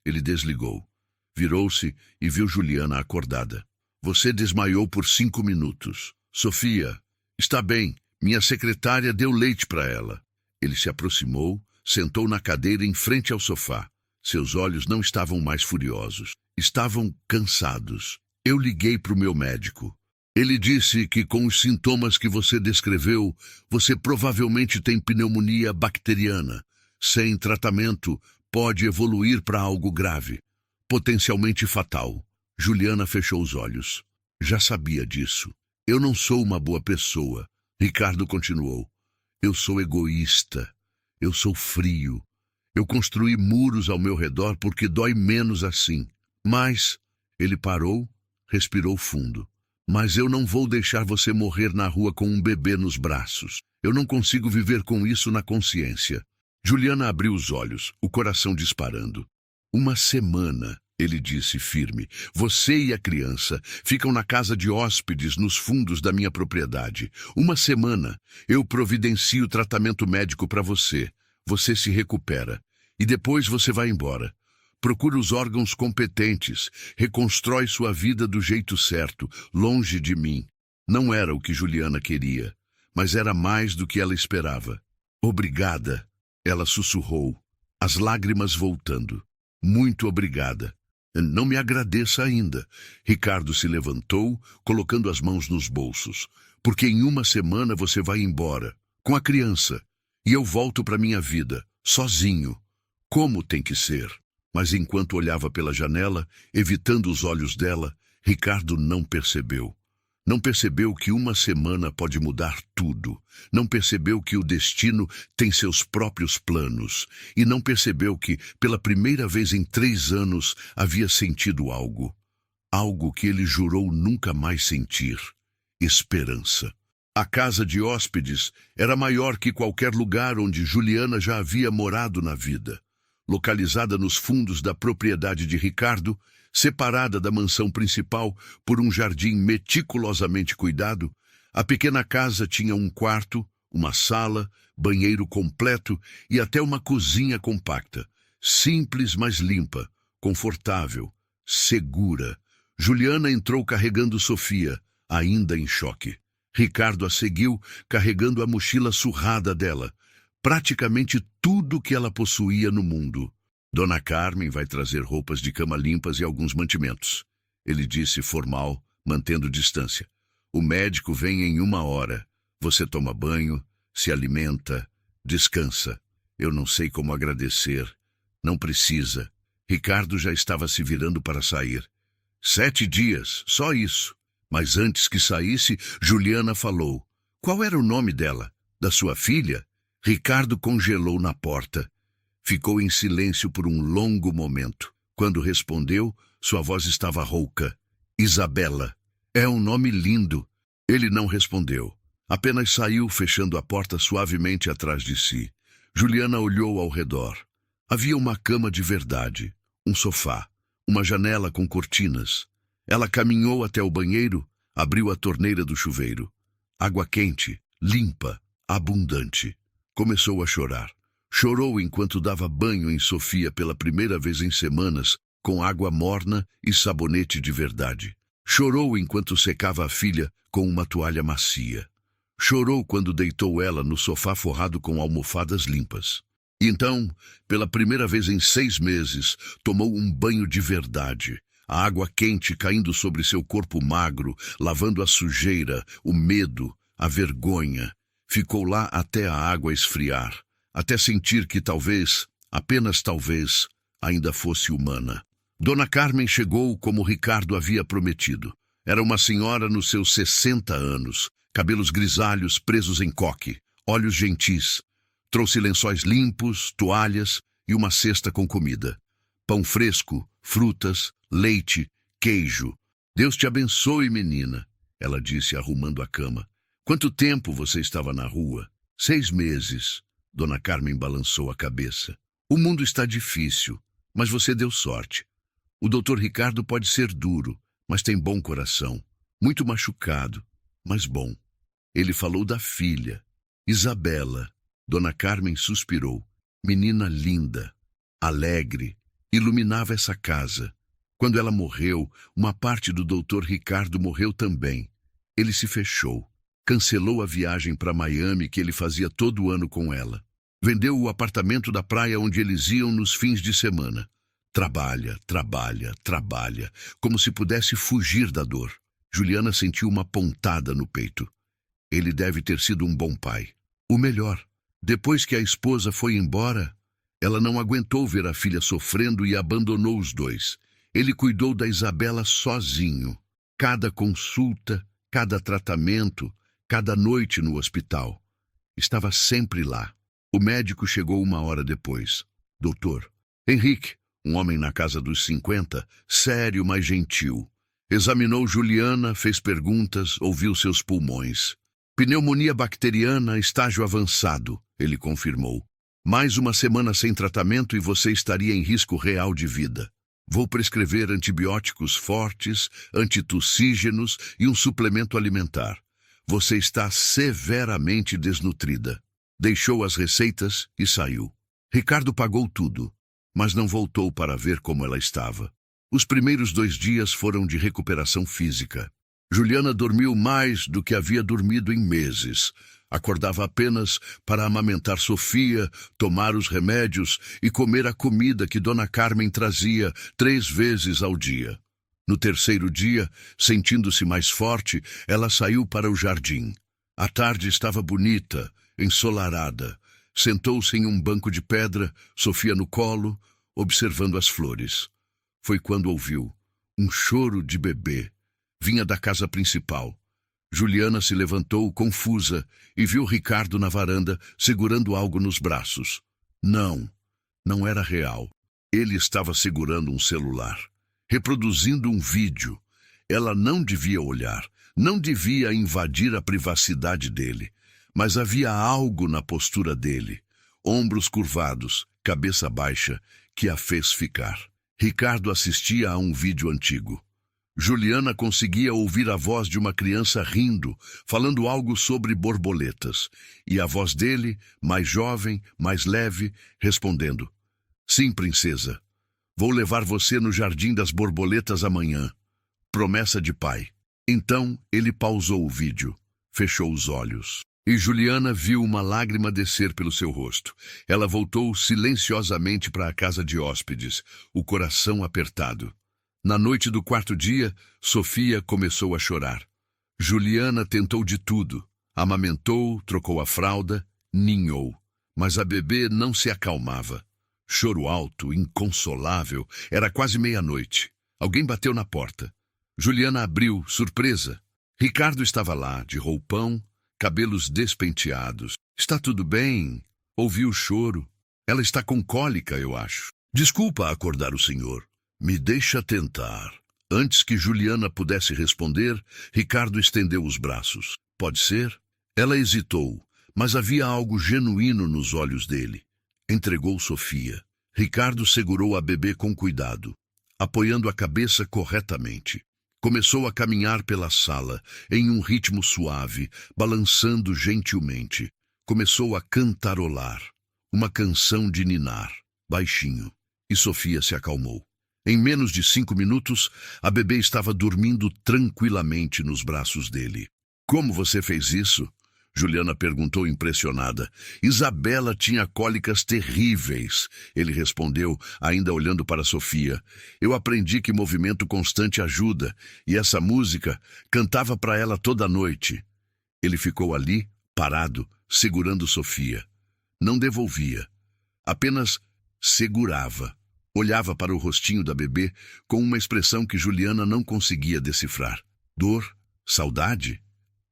Ele desligou. Virou-se e viu Juliana acordada. Você desmaiou por 5 minutos. Sofia, está bem. Minha secretária deu leite para ela. Ele se aproximou, sentou na cadeira em frente ao sofá. Seus olhos não estavam mais furiosos. Estavam cansados. Eu liguei para o meu médico. Ele disse que com os sintomas que você descreveu, você provavelmente tem pneumonia bacteriana. Sem tratamento, pode evoluir para algo grave, potencialmente fatal. Juliana fechou os olhos. Já sabia disso. Eu não sou uma boa pessoa. Ricardo continuou. Eu sou egoísta. Eu sou frio. Eu construí muros ao meu redor porque dói menos assim. Mas ele parou, respirou fundo. Mas eu não vou deixar você morrer na rua com um bebê nos braços. Eu não consigo viver com isso na consciência. Juliana abriu os olhos, o coração disparando. 1 semana, ele disse firme. Você e a criança ficam na casa de hóspedes nos fundos da minha propriedade. 1 semana, eu providencio tratamento médico para você. Você se recupera. E depois você vai embora. Procura os órgãos competentes, reconstrói sua vida do jeito certo, longe de mim. Não era o que Juliana queria, mas era mais do que ela esperava. Obrigada, ela sussurrou, as lágrimas voltando. Muito obrigada. Não me agradeça ainda. Ricardo se levantou, colocando as mãos nos bolsos. Porque em 1 semana você vai embora, com a criança, e eu volto para minha vida, sozinho. Como tem que ser? Mas enquanto olhava pela janela, evitando os olhos dela, Ricardo não percebeu. Não percebeu que 1 semana pode mudar tudo. Não percebeu que o destino tem seus próprios planos. E não percebeu que, pela primeira vez em 3 anos, havia sentido algo. Algo que ele jurou nunca mais sentir. Esperança. A casa de hóspedes era maior que qualquer lugar onde Juliana já havia morado na vida. Localizada nos fundos da propriedade de Ricardo, separada da mansão principal por um jardim meticulosamente cuidado, a pequena casa tinha um quarto, uma sala, banheiro completo e até uma cozinha compacta. Simples, mas limpa, confortável, segura. Juliana entrou carregando Sofia, ainda em choque. Ricardo a seguiu, carregando a mochila surrada dela. Praticamente tudo que ela possuía no mundo. Dona Carmen vai trazer roupas de cama limpas e alguns mantimentos. Ele disse formal, mantendo distância. O médico vem em 1 hora. Você toma banho, se alimenta, descansa. Eu não sei como agradecer. Não precisa. Ricardo já estava se virando para sair. 7 dias, só isso. Mas antes que saísse, Juliana falou. Qual era o nome dela? Da sua filha? Ricardo congelou na porta. Ficou em silêncio por um longo momento. Quando respondeu, sua voz estava rouca. Isabela. É um nome lindo. Ele não respondeu. Apenas saiu, fechando a porta suavemente atrás de si. Juliana olhou ao redor. Havia uma cama de verdade, um sofá, uma janela com cortinas. Ela caminhou até o banheiro, abriu a torneira do chuveiro. Água quente, limpa, abundante. Começou a chorar. Chorou enquanto dava banho em Sofia pela primeira vez em semanas, com água morna e sabonete de verdade. Chorou enquanto secava a filha com uma toalha macia. Chorou quando deitou ela no sofá forrado com almofadas limpas. E então, pela primeira vez em 6 meses, tomou um banho de verdade. A água quente caindo sobre seu corpo magro, lavando a sujeira, o medo, a vergonha. Ficou lá até a água esfriar. até sentir que talvez, apenas talvez, ainda fosse humana. Dona Carmen chegou como Ricardo havia prometido. Era uma senhora nos seus 60 anos, cabelos grisalhos presos em coque, olhos gentis. Trouxe lençóis limpos, toalhas e uma cesta com comida. Pão fresco, frutas, leite, queijo. Deus te abençoe, menina, ela disse, arrumando a cama. Quanto tempo você estava na rua? 6 meses. Dona Carmen balançou a cabeça. O mundo está difícil, mas você deu sorte. O doutor Ricardo pode ser duro, mas tem bom coração. Muito machucado, mas bom. Ele falou da filha, Isabela. Dona Carmen suspirou. Menina linda, alegre, iluminava essa casa. Quando ela morreu, uma parte do doutor Ricardo morreu também. Ele se fechou. Cancelou a viagem para Miami que ele fazia todo ano com ela. Vendeu o apartamento da praia onde eles iam nos fins de semana. Trabalha, trabalha, trabalha, como se pudesse fugir da dor. Juliana sentiu uma pontada no peito. Ele deve ter sido um bom pai. O melhor. Depois que a esposa foi embora, ela não aguentou ver a filha sofrendo e abandonou os dois. Ele cuidou da Isabela sozinho. Cada consulta, cada tratamento, cada noite no hospital. Estava sempre lá. O médico chegou 1 hora depois. Doutor Henrique, um homem na casa dos 50, sério, mas gentil. Examinou Juliana, fez perguntas, ouviu seus pulmões. Pneumonia bacteriana, estágio avançado, ele confirmou. Mais 1 semana sem tratamento e você estaria em risco real de vida. Vou prescrever antibióticos fortes, antitussígenos e um suplemento alimentar. Você está severamente desnutrida. Deixou as receitas e saiu. Ricardo pagou tudo, mas não voltou para ver como ela estava. Os primeiros 2 dias foram de recuperação física. Juliana dormiu mais do que havia dormido em meses. Acordava apenas para amamentar Sofia, tomar os remédios e comer a comida que Dona Carmen trazia 3 vezes ao dia. No 3º dia, sentindo-se mais forte, ela saiu para o jardim. A tarde estava bonita, ensolarada. Sentou-se em um banco de pedra, Sofia no colo, observando as flores. Foi quando ouviu um choro de bebê. Vinha da casa principal. Juliana se levantou, confusa, e viu Ricardo na varanda, segurando algo nos braços. Não era real. Ele estava segurando um celular, reproduzindo um vídeo. Ela não devia olhar, não devia invadir a privacidade dele. Mas havia algo na postura dele, ombros curvados, cabeça baixa, que a fez ficar. Ricardo assistia a um vídeo antigo. Juliana conseguia ouvir a voz de uma criança rindo, falando algo sobre borboletas, e a voz dele, mais jovem, mais leve, respondendo: Sim, princesa. Vou levar você no Jardim das Borboletas amanhã. Promessa de pai. Então ele pausou o vídeo, fechou os olhos. E Juliana viu uma lágrima descer pelo seu rosto. Ela voltou silenciosamente para a casa de hóspedes, o coração apertado. Na noite do 4º dia, Sofia começou a chorar. Juliana tentou de tudo. Amamentou, trocou a fralda, ninhou. Mas a bebê não se acalmava. Choro alto, inconsolável. Era quase 00:30. Alguém bateu na porta. Juliana abriu, surpresa. Ricardo estava lá, de roupão, cabelos despenteados. Está tudo bem? Ouvi o choro. Ela está com cólica, eu acho. Desculpa acordar o senhor. Me deixa tentar. Antes que Juliana pudesse responder, Ricardo estendeu os braços. Pode ser? Ela hesitou, mas havia algo genuíno nos olhos dele. Entregou Sofia. Ricardo segurou a bebê com cuidado, apoiando a cabeça corretamente. Começou a caminhar pela sala, em um ritmo suave, balançando gentilmente. Começou a cantarolar, uma canção de ninar, baixinho, e Sofia se acalmou. Em menos de 5 minutos, a bebê estava dormindo tranquilamente nos braços dele. Como você fez isso? Juliana perguntou impressionada. Isabela tinha cólicas terríveis. Ele respondeu, ainda olhando para Sofia. Eu aprendi que movimento constante ajuda, e essa música cantava para ela toda noite. Ele ficou ali, parado, segurando Sofia. Não devolvia. Apenas segurava. Olhava para o rostinho da bebê com uma expressão que Juliana não conseguia decifrar. Dor? Saudade?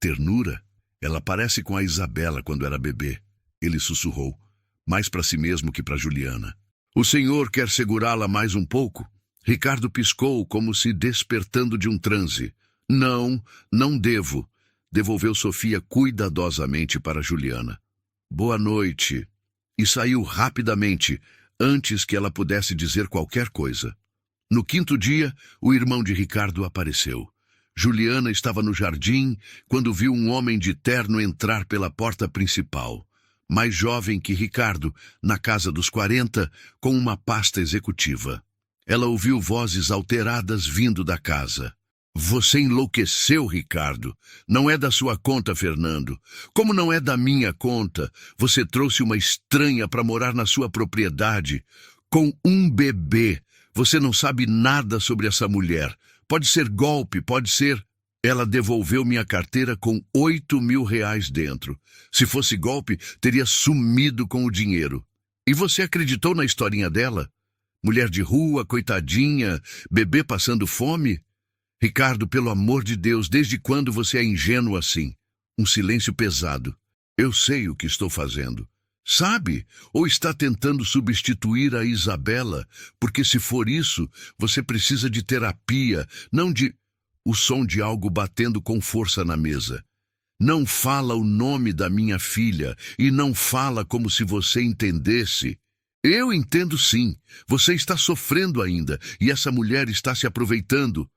Ternura? Ela parece com a Isabela quando era bebê. Ele sussurrou, mais para si mesmo que para Juliana. O senhor quer segurá-la mais um pouco? Ricardo piscou como se despertando de um transe. Não, não devo. Devolveu Sofia cuidadosamente para Juliana. Boa noite. E saiu rapidamente, antes que ela pudesse dizer qualquer coisa. No quinto dia, o irmão de Ricardo apareceu. Juliana estava no jardim quando viu um homem de terno entrar pela porta principal. Mais jovem que Ricardo, na casa dos 40, com uma pasta executiva. Ela ouviu vozes alteradas vindo da casa. Você enlouqueceu, Ricardo. Não é da sua conta, Fernando. Como não é da minha conta, você trouxe uma estranha para morar na sua propriedade, com um bebê. Você não sabe nada sobre essa mulher. Pode ser golpe, pode ser... Ela devolveu minha carteira com 8.000 reais dentro. Se fosse golpe, teria sumido com o dinheiro. E você acreditou na historinha dela? Mulher de rua, coitadinha, bebê passando fome? Ricardo, pelo amor de Deus, desde quando você é ingênuo assim? Um silêncio pesado. Eu sei o que estou fazendo. Sabe? Ou está tentando substituir a Isabela? Porque se for isso, você precisa de terapia, não de... O som de algo batendo com força na mesa. Não fala o nome da minha filha e não fala como se você entendesse. Eu entendo sim. Você está sofrendo ainda e essa mulher está se aproveitando.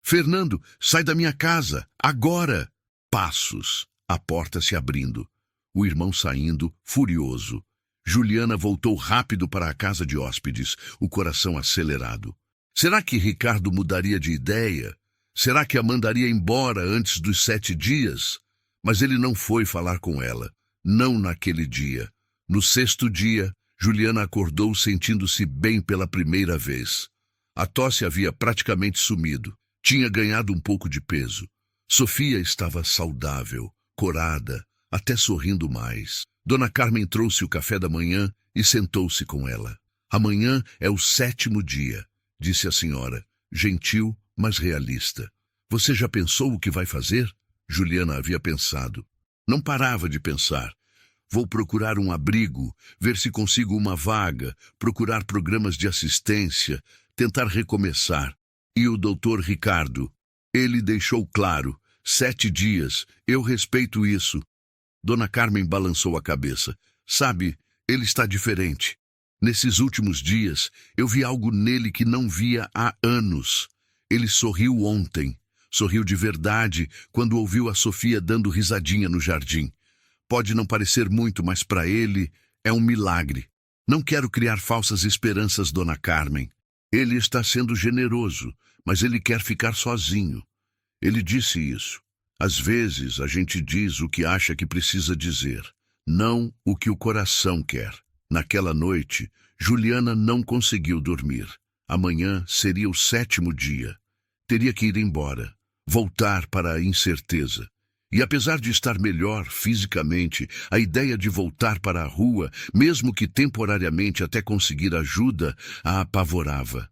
Fernando, sai da minha casa, agora! Passos, a porta se abrindo. O irmão saindo, furioso. Juliana voltou rápido para a casa de hóspedes, o coração acelerado. Será que Ricardo mudaria de ideia? Será que a mandaria embora antes dos 7 dias? Mas ele não foi falar com ela. Não naquele dia. No 6º dia, Juliana acordou sentindo-se bem pela primeira vez. A tosse havia praticamente sumido. Tinha ganhado um pouco de peso. Sofia estava saudável, corada, até sorrindo mais. Dona Carmen trouxe o café da manhã e sentou-se com ela. Amanhã é o 7º dia, disse a senhora, gentil, mas realista. Você já pensou o que vai fazer? Juliana havia pensado. Não parava de pensar. Vou procurar um abrigo, ver se consigo uma vaga, procurar programas de assistência, tentar recomeçar. E o doutor Ricardo? Ele deixou claro. 7 dias, eu respeito isso. Dona Carmen balançou a cabeça. Sabe, ele está diferente. Nesses últimos dias, eu vi algo nele que não via há anos. Ele sorriu ontem. Sorriu de verdade quando ouviu a Sofia dando risadinha no jardim. Pode não parecer muito, mas para ele é um milagre. Não quero criar falsas esperanças, Dona Carmen. Ele está sendo generoso, mas ele quer ficar sozinho. Ele disse isso. Às vezes a gente diz o que acha que precisa dizer, não o que o coração quer. Naquela noite, Juliana não conseguiu dormir. Amanhã seria o 7º dia. Teria que ir embora, voltar para a incerteza. E apesar de estar melhor fisicamente, a ideia de voltar para a rua, mesmo que temporariamente até conseguir ajuda, a apavorava.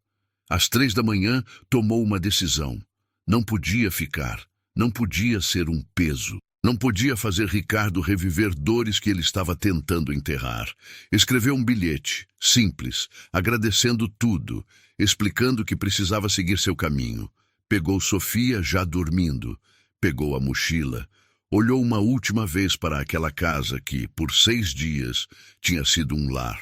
Às 3 da manhã, tomou uma decisão. Não podia ficar. Não podia ser um peso. Não podia fazer Ricardo reviver dores que ele estava tentando enterrar. Escreveu um bilhete, simples, agradecendo tudo, explicando que precisava seguir seu caminho. Pegou Sofia já dormindo. Pegou a mochila. Olhou uma última vez para aquela casa que, por 6 dias, tinha sido um lar.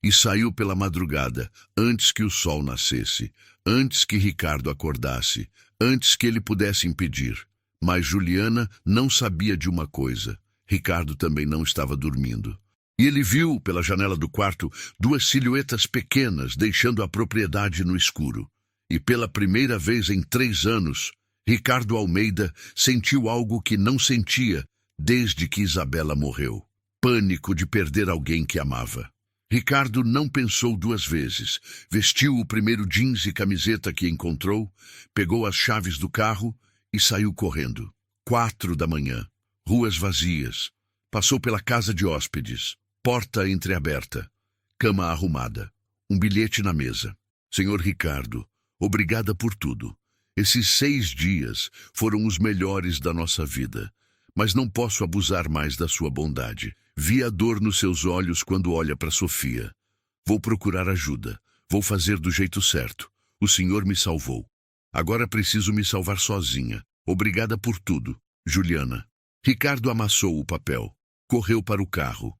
E saiu pela madrugada, antes que o sol nascesse, antes que Ricardo acordasse, antes que ele pudesse impedir. Mas Juliana não sabia de uma coisa. Ricardo também não estava dormindo. E ele viu, pela janela do quarto, 2 silhuetas pequenas deixando a propriedade no escuro. E pela primeira vez em 3 anos, Ricardo Almeida sentiu algo que não sentia desde que Isabela morreu. Pânico de perder alguém que amava. Ricardo não pensou 2 vezes. Vestiu o primeiro jeans e camiseta que encontrou, pegou as chaves do carro e saiu correndo. 4 da manhã. Ruas vazias. Passou pela casa de hóspedes. Porta entreaberta. Cama arrumada. Um bilhete na mesa. Senhor Ricardo, obrigada por tudo. Esses 6 dias foram os melhores da nossa vida. Mas não posso abusar mais da sua bondade. Vi a dor nos seus olhos quando olha para Sofia. Vou procurar ajuda. Vou fazer do jeito certo. O senhor me salvou. Agora preciso me salvar sozinha. Obrigada por tudo, Juliana. Ricardo amassou o papel. Correu para o carro.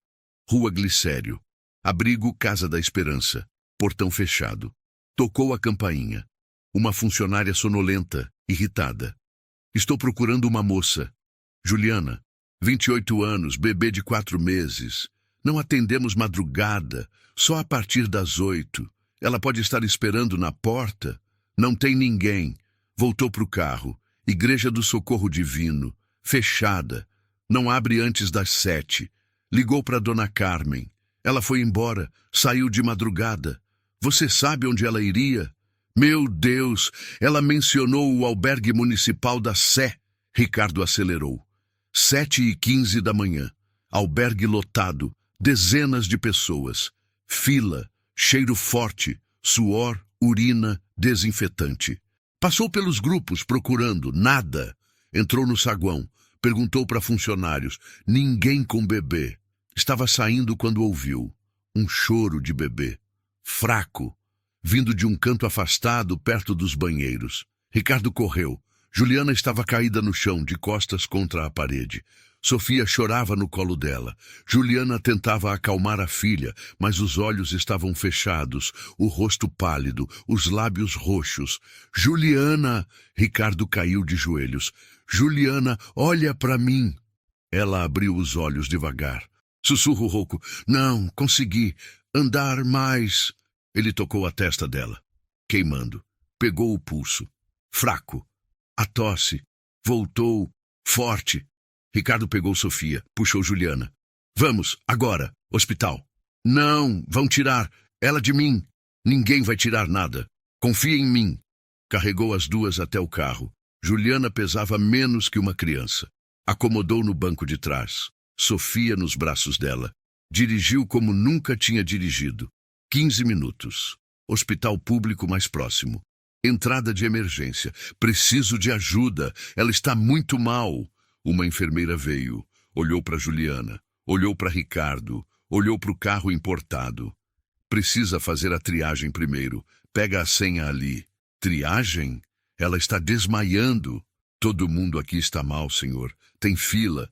Rua Glicério. Abrigo Casa da Esperança. Portão fechado. Tocou a campainha. Uma funcionária sonolenta, irritada. Estou procurando uma moça. Juliana, 28 anos, bebê de 4 meses. Não atendemos madrugada, só a partir das 8. Ela pode estar esperando na porta. Não tem ninguém. Voltou para o carro. Igreja do Socorro Divino. Fechada. Não abre antes das 7. Ligou para Dona Carmen. Ela foi embora. Saiu de madrugada. Você sabe onde ela iria? Meu Deus! Ela mencionou o albergue municipal da Sé. Ricardo acelerou. 7h15 da manhã. Albergue lotado. Dezenas de pessoas. Fila. Cheiro forte. Suor, urina, desinfetante. Passou pelos grupos procurando. Nada. Entrou no saguão. Perguntou para funcionários. Ninguém com bebê. Estava saindo quando ouviu. Um choro de bebê. Fraco. Vindo de um canto afastado, perto dos banheiros. Ricardo correu. Juliana estava caída no chão, de costas contra a parede. Sofia chorava no colo dela. Juliana tentava acalmar a filha, mas os olhos estavam fechados, o rosto pálido, os lábios roxos. Juliana! Ricardo caiu de joelhos. Juliana, olha para mim! Ela abriu os olhos devagar. Sussurro rouco. Não, consegui. Andar mais. Ele tocou a testa dela, queimando. Pegou o pulso. Fraco. A tosse. Voltou. Forte. Ricardo pegou Sofia, puxou Juliana. Vamos, agora, hospital. Não, vão tirar ela de mim. Ninguém vai tirar nada. Confia em mim. Carregou as duas até o carro. Juliana pesava menos que uma criança. Acomodou no banco de trás. Sofia nos braços dela. Dirigiu como nunca tinha dirigido. 15 minutos. Hospital público mais próximo. Entrada de emergência. Preciso de ajuda. Ela está muito mal. Uma enfermeira veio. Olhou para Juliana. Olhou para Ricardo. Olhou para o carro importado. Precisa fazer a triagem primeiro. Pega a senha ali. Triagem? Ela está desmaiando. Todo mundo aqui está mal, senhor. Tem fila.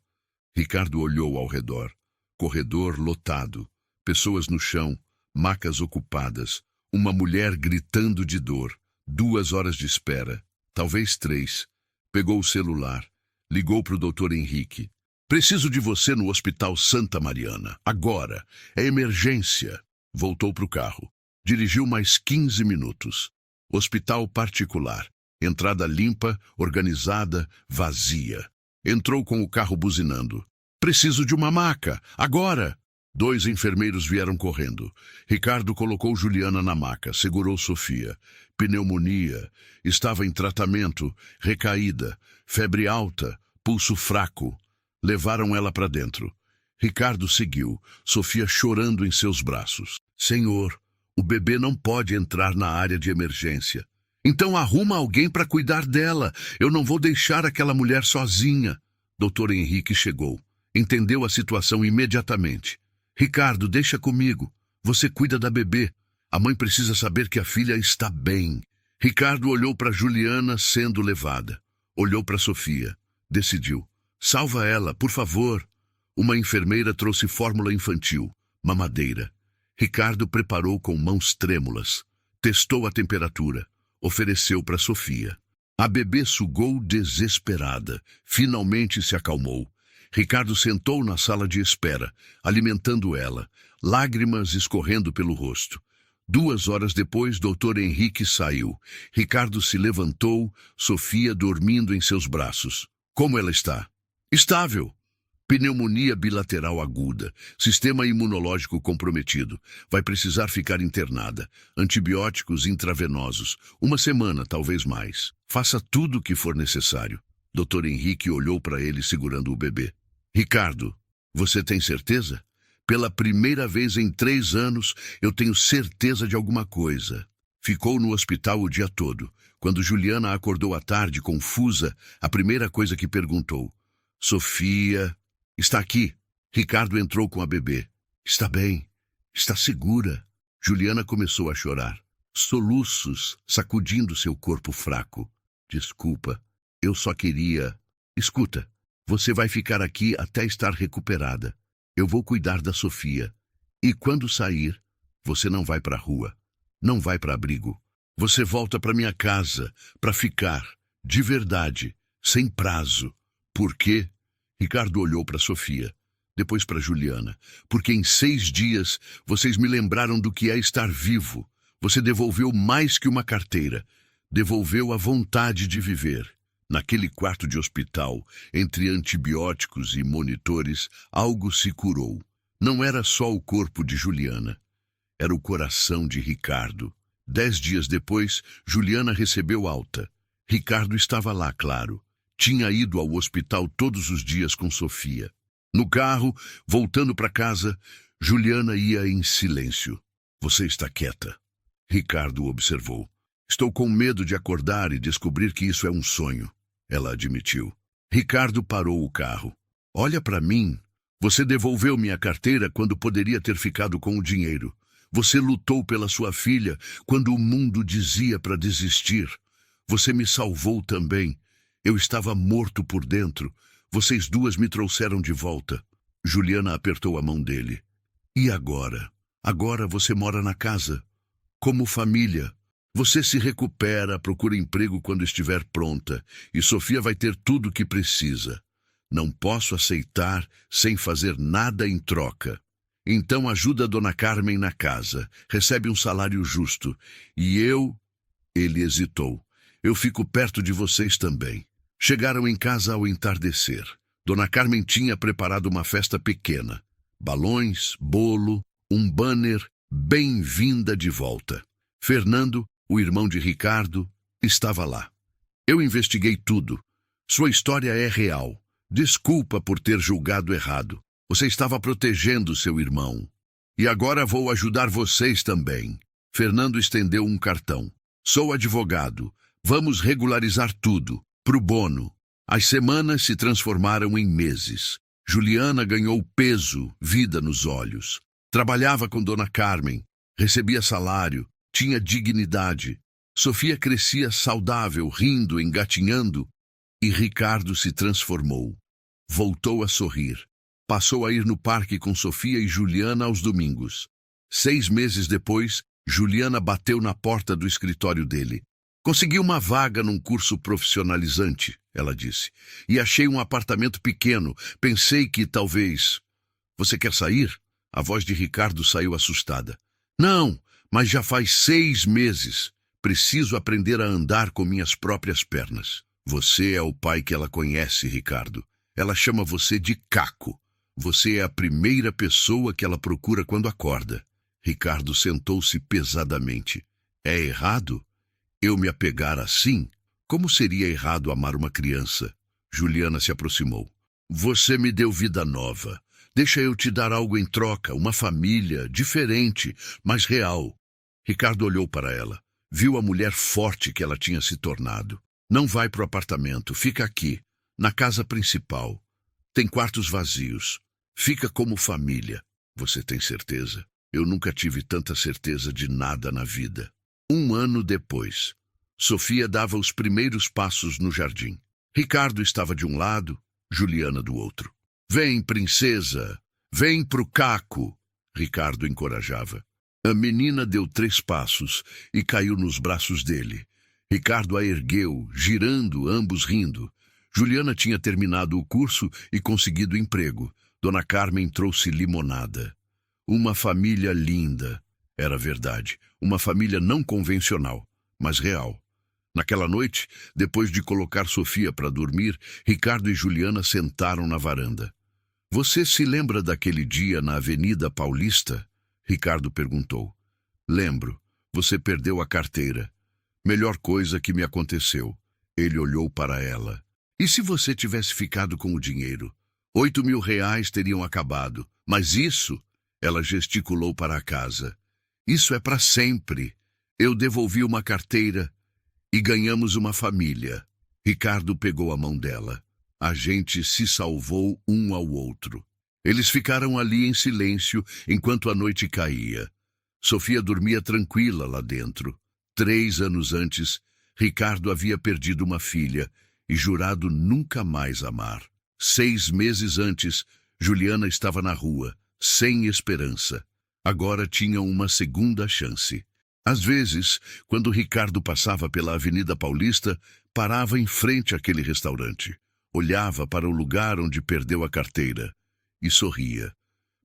Ricardo olhou ao redor. Corredor lotado. Pessoas no chão. Macas ocupadas. Uma mulher gritando de dor. 2 horas de espera. Talvez 3. Pegou o celular. Ligou para o Dr. Henrique. Preciso de você no Hospital Santa Mariana. Agora. É emergência. Voltou para o carro. Dirigiu mais 15 minutos. Hospital particular. Entrada limpa, organizada, vazia. Entrou com o carro buzinando. Preciso de uma maca. Agora! 2 enfermeiros vieram correndo. Ricardo colocou Juliana na maca, segurou Sofia. Pneumonia. Estava em tratamento. Recaída. Febre alta. Pulso fraco. Levaram ela para dentro. Ricardo seguiu, Sofia chorando em seus braços. Senhor, o bebê não pode entrar na área de emergência. Então arruma alguém para cuidar dela. Eu não vou deixar aquela mulher sozinha. Dr. Henrique chegou. Entendeu a situação imediatamente. Ricardo, deixa comigo. Você cuida da bebê. A mãe precisa saber que a filha está bem. Ricardo olhou para Juliana sendo levada. Olhou para Sofia. Decidiu. Salva ela, por favor. Uma enfermeira trouxe fórmula infantil. Mamadeira. Ricardo preparou com mãos trêmulas. Testou a temperatura. Ofereceu para Sofia. A bebê sugou desesperada. Finalmente se acalmou. Ricardo sentou na sala de espera, alimentando ela, lágrimas escorrendo pelo rosto. 2 horas depois, Dr. Henrique saiu. Ricardo se levantou, Sofia dormindo em seus braços. Como ela está? Estável. Pneumonia bilateral aguda, sistema imunológico comprometido. Vai precisar ficar internada. Antibióticos intravenosos. 1 semana, talvez mais. Faça tudo o que for necessário. Dr. Henrique olhou para ele segurando o bebê. Ricardo, você tem certeza? Pela primeira vez em 3 anos, eu tenho certeza de alguma coisa. Ficou no hospital o dia todo. Quando Juliana acordou à tarde, confusa, a primeira coisa que perguntou: Sofia, está aqui? Ricardo entrou com a bebê. Está bem? Está segura? Juliana começou a chorar. Soluços sacudindo seu corpo fraco. Desculpa, eu só queria... Escuta, você vai ficar aqui até estar recuperada. Eu vou cuidar da Sofia. E quando sair, você não vai para a rua. Não vai para abrigo. Você volta para minha casa, para ficar, de verdade, sem prazo. Por quê? Ricardo olhou para Sofia, depois para Juliana. Porque em 6 dias vocês me lembraram do que é estar vivo. Você devolveu mais que uma carteira. Devolveu a vontade de viver. Naquele quarto de hospital, entre antibióticos e monitores, algo se curou. Não era só o corpo de Juliana. Era o coração de Ricardo. 10 dias depois, Juliana recebeu alta. Ricardo estava lá, claro. Tinha ido ao hospital todos os dias com Sofia. No carro, voltando para casa, Juliana ia em silêncio. Você está quieta. Ricardo observou. Estou com medo de acordar e descobrir que isso é um sonho, ela admitiu. Ricardo parou o carro. Olha para mim. Você devolveu minha carteira quando poderia ter ficado com o dinheiro. Você lutou pela sua filha quando o mundo dizia para desistir. Você me salvou também. Eu estava morto por dentro. Vocês duas me trouxeram de volta. Juliana apertou a mão dele. E agora? Agora você mora na casa. Como família. Você se recupera, procura emprego quando estiver pronta. E Sofia vai ter tudo o que precisa. Não posso aceitar sem fazer nada em troca. Então ajuda a Dona Carmen na casa. Recebe um salário justo. E eu... Ele hesitou. Eu fico perto de vocês também. Chegaram em casa ao entardecer. Dona Carmen tinha preparado uma festa pequena. Balões, bolo, um banner, bem-vinda de volta. Fernando, o irmão de Ricardo, estava lá. Eu investiguei tudo. Sua história é real. Desculpa por ter julgado errado. Você estava protegendo seu irmão. E agora vou ajudar vocês também. Fernando estendeu um cartão. Sou advogado. Vamos regularizar tudo. Pro bono. As semanas se transformaram em meses. Juliana ganhou peso, vida nos olhos. Trabalhava com Dona Carmen. Recebia salário. Tinha dignidade. Sofia crescia saudável, rindo, engatinhando. E Ricardo se transformou. Voltou a sorrir. Passou a ir no parque com Sofia e Juliana aos domingos. 6 meses depois, Juliana bateu na porta do escritório dele. Consegui uma vaga num curso profissionalizante, ela disse. E achei um apartamento pequeno. Pensei que talvez... Você quer sair? A voz de Ricardo saiu assustada. Não, mas já faz 6 meses. Preciso aprender a andar com minhas próprias pernas. Você é o pai que ela conhece, Ricardo. Ela chama você de Caco. Você é a primeira pessoa que ela procura quando acorda. Ricardo sentou-se pesadamente. É errado? Eu me apegar assim? Como seria errado amar uma criança? Juliana se aproximou. Você me deu vida nova. Deixa eu te dar algo em troca, uma família, diferente, mas real. Ricardo olhou para ela. Viu a mulher forte que ela tinha se tornado. Não vai pro apartamento, fica aqui, na casa principal. Tem quartos vazios. Fica como família. Você tem certeza? Eu nunca tive tanta certeza de nada na vida. 1 ano depois, Sofia dava os primeiros passos no jardim. Ricardo estava de um lado, Juliana do outro. Vem, princesa! Vem pro Caco! Ricardo encorajava. A menina deu 3 passos e caiu nos braços dele. Ricardo a ergueu, girando, ambos rindo. Juliana tinha terminado o curso e conseguido emprego. Dona Carmen trouxe limonada. Uma família linda. Era verdade. Uma família não convencional, mas real. Naquela noite, depois de colocar Sofia para dormir, Ricardo e Juliana sentaram na varanda. Você se lembra daquele dia na Avenida Paulista? Ricardo perguntou. Lembro. Você perdeu a carteira. Melhor coisa que me aconteceu. Ele olhou para ela. E se você tivesse ficado com o dinheiro? 8.000 reais teriam acabado. Mas isso, Ela gesticulou para a casa. Isso é para sempre. Eu devolvi uma carteira e ganhamos uma família. Ricardo pegou a mão dela. A gente se salvou um ao outro. Eles ficaram ali em silêncio enquanto a noite caía. Sofia dormia tranquila lá dentro. 3 anos antes, Ricardo havia perdido uma filha e jurado nunca mais amar. 6 meses antes, Juliana estava na rua, sem esperança. Agora tinha uma segunda chance. Às vezes, quando Ricardo passava pela Avenida Paulista, parava em frente àquele restaurante. Olhava para o lugar onde perdeu a carteira e sorria.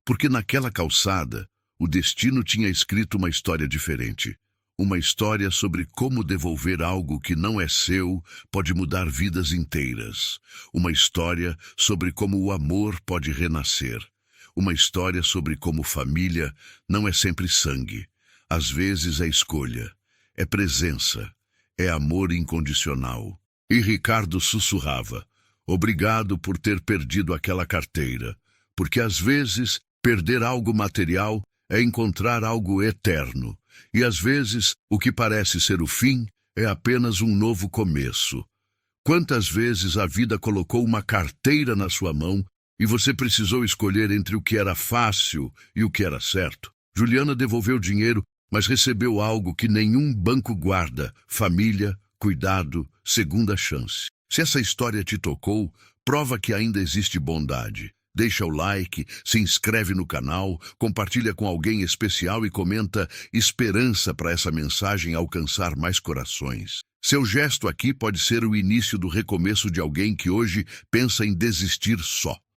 Porque naquela calçada, o destino tinha escrito uma história diferente. Uma história sobre como devolver algo que não é seu pode mudar vidas inteiras. Uma história sobre como o amor pode renascer. Uma história sobre como família não é sempre sangue. Às vezes é escolha, é presença, é amor incondicional. E Ricardo sussurrava: obrigado por ter perdido aquela carteira, porque às vezes perder algo material é encontrar algo eterno. E às vezes, o que parece ser o fim é apenas um novo começo. Quantas vezes a vida colocou uma carteira na sua mão e você precisou escolher entre o que era fácil e o que era certo? Juliana devolveu dinheiro, mas recebeu algo que nenhum banco guarda: família, cuidado, segunda chance. Se essa história te tocou, prova que ainda existe bondade. Deixa o like, se inscreve no canal, compartilha com alguém especial e comenta esperança para essa mensagem alcançar mais corações. Seu gesto aqui pode ser o início do recomeço de alguém que hoje pensa em desistir só.